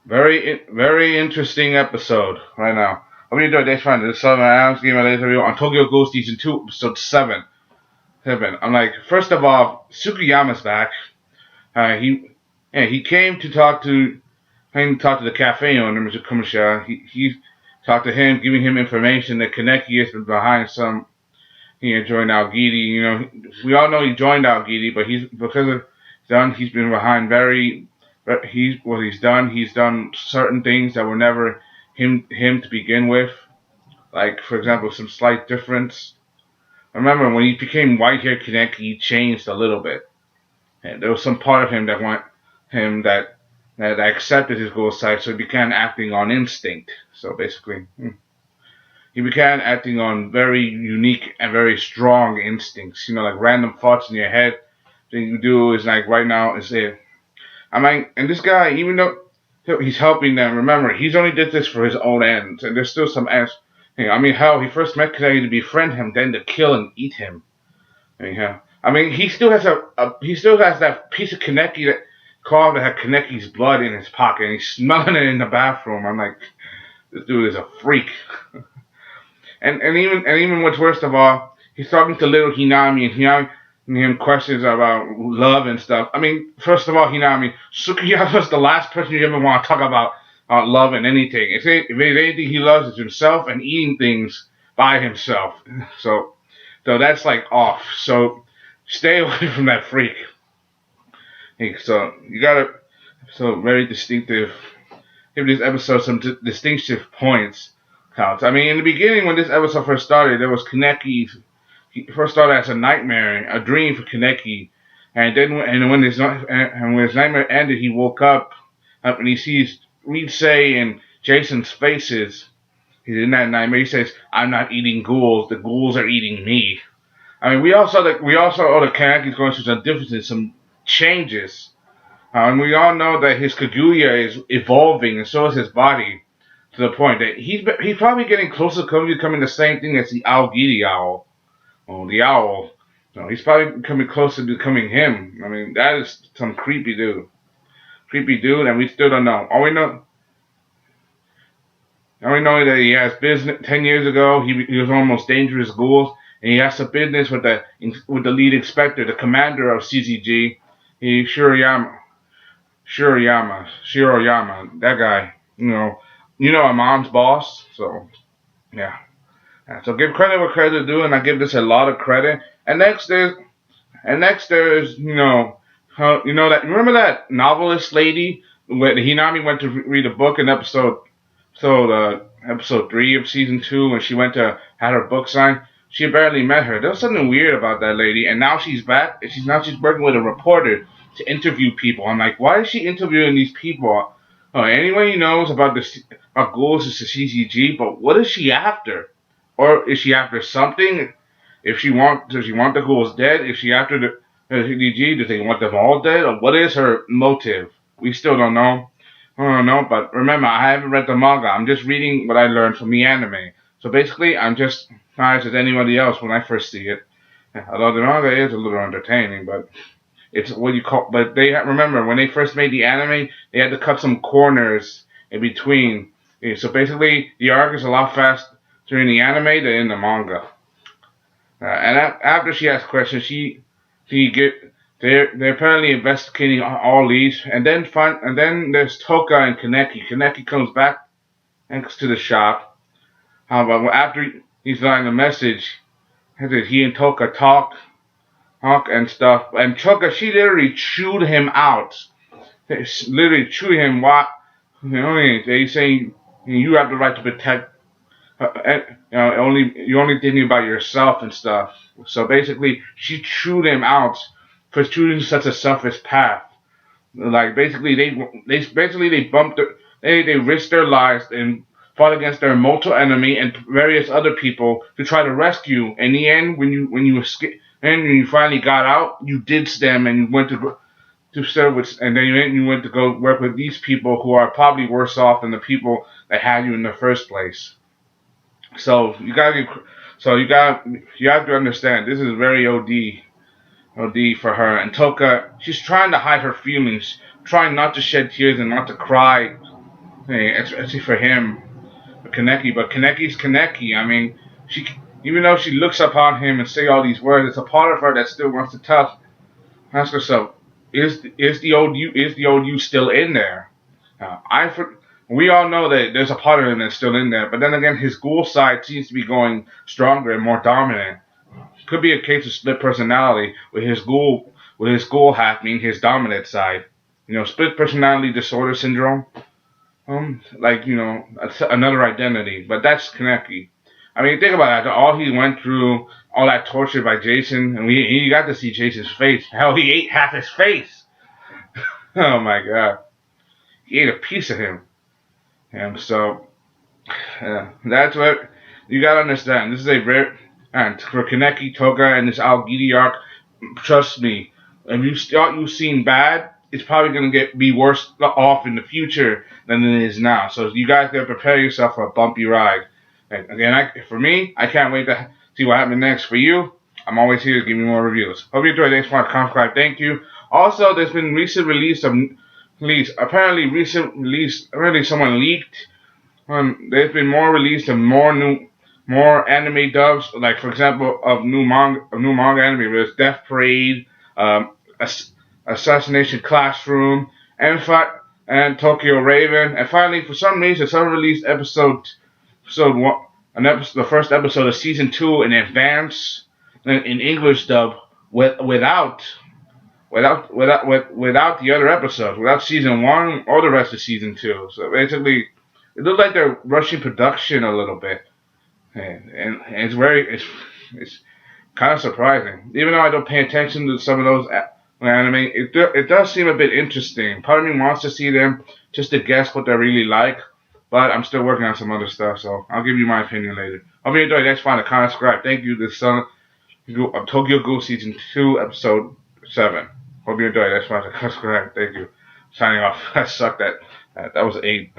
Very interesting episode right now. Hope you enjoyed this one. This is Sellavin. I'm giving my latest review on Tokyo Ghoul Season 2, Episode 7. I'm like, first of all, Tsukiyama's back. He came to talk to the cafe owner, Mr. Kumasha. He talked to him, giving him information that Kaneki has been behind some. He had joined Algidi. We all know he joined Algidi, but he's been behind what he's done. He's done certain things that were never him to begin with. Like, for example, some slight difference. Remember, when he became white-haired Kaneki, he changed a little bit. And there was some part of him that accepted his ghost side, so he began acting on instinct. So basically, he began acting on very unique and very strong instincts. Like random thoughts in your head. Thing you do is like right now is it. And this guy, even though he's helping them, remember, he's only did this for his own ends, and there's still some ends. Hell, he first met Kaneki to befriend him, then to kill and eat him. He still has that piece of Kaneki that carved that had Kaneki's blood in his pocket, and he's smelling it in the bathroom. I'm like, this dude is a freak. and even what's worst of all, he's talking to little Hinami, and Hinami him questions about love and stuff. First of all, Hinami, Tsukiyama's the last person you ever want to talk about love and anything. If there's anything he loves, it's himself and eating things by himself. So that's like off. So stay away from that freak. So very distinctive. Give this episode some distinctive points. Counts. In the beginning when this episode first started, there was Kaneki. He first started as a nightmare, a dream for Kaneki, and when his nightmare ended, he woke up and he sees Ridsei and Jason's faces. He's in that nightmare. He says, "I'm not eating ghouls. The ghouls are eating me." We all saw that Kaneki's going through some differences, some changes. And we all know that his Kaguya is evolving, and so is his body, to the point that he's probably getting closer to becoming the same thing as the Algidi Owl. The owl. No, he's probably coming closer to becoming him. That is some creepy dude. And we still don't know. All we know that he has business. 10 years ago, he was almost dangerous ghouls, and he has some business with the lead inspector, the commander of CCG, Shiroyama, that guy. A mom's boss. So, yeah. So give credit where credit is due, and I give this a lot of credit. And next there's remember that novelist lady when Hinami went to read a book in episode 3 of season 2, when she went to had her book signed. She barely met her. There was something weird about that lady, and now she's back. She's working with a reporter to interview people. I'm like, why is she interviewing these people? Anyone who knows about ghouls is the CCG, but what is she after? Or is she after something? Does she want the ghouls dead? Is she after the CCG? Does they want them all dead? Or what is her motive? We still don't know. I don't know, but remember, I haven't read the manga. I'm just reading what I learned from the anime. So basically, I'm just nice as anybody else when I first see it. Although the manga is a little entertaining, but it's what you call. But remember, when they first made the anime, they had to cut some corners in between. So basically, the arc is a lot faster in the anime than in the manga. And after she asks questions, they're apparently investigating all leads, and then there's Toka and Kaneki. Kaneki comes back to the shop. But after he's learned the message, he and Toka talk and stuff. And Toka, she literally chewed him out. They literally chewed him. They say you have the right to protect. You're only thinking about yourself and stuff. So basically, she chewed him out for choosing such a selfish path. Like basically, they bumped. They risked their lives and fought against their mortal enemy and various other people to try to rescue. In the end, when you escaped and when you finally got out, you ditched them and you went to serve with, and then you went to go work with these people who are probably worse off than the people that had you in the first place. So you have to understand, this is very OD for her. And Toka, she's trying to hide her feelings, trying not to shed tears and not to cry Hey, especially for him, for Kaneki. But Kaneki's Kaneki. I mean, she even though she looks upon him and say all these words, it's a part of her that still wants to ask herself, is the old you still in there? We all know that there's a part of him that's still in there, but then again, his ghoul side seems to be going stronger and more dominant. Could be a case of split personality with his ghoul half being his dominant side. Split personality disorder syndrome. Another identity, but that's Kaneki. I mean, think about that. All he went through, all that torture by Jason, and he got to see Jason's face. Hell, he ate half his face. Oh my god, he ate a piece of him. And so, that's what you gotta understand. This is a very and for Kaneki, Toga, and this Algidi arc. Trust me, if you thought you've seen bad, it's probably gonna be worse off in the future than it is now. So you guys gotta prepare yourself for a bumpy ride. And again, for me, I can't wait to see what happens next. For you, I'm always here to give you more reviews. Hope you enjoyed. Thanks for subscribe. Thank you. Also, there's been apparently someone leaked. There's been more released of more anime dubs, like for example of new manga anime. There's Death Parade, Assassination Classroom, and Tokyo Raven, and finally for some reason someone released episode one, the first episode of season 2 in advance in English dub without the other episodes, without season 1 or the rest of season 2. So basically, it looks like they're rushing production a little bit, and it's kind of surprising. Even though I don't pay attention to some of those anime, it does seem a bit interesting. Part of me wants to see them just to guess what they're really like, but I'm still working on some other stuff, so I'll give you my opinion later. Hope you enjoyed. Thanks for finding a comment, subscribe. Thank you. This of Tokyo Ghoul season 2 episode 7. Hope you enjoyed. Thanks for finding a comment, subscribe. Thank you. Signing off. I sucked at that. That was 8.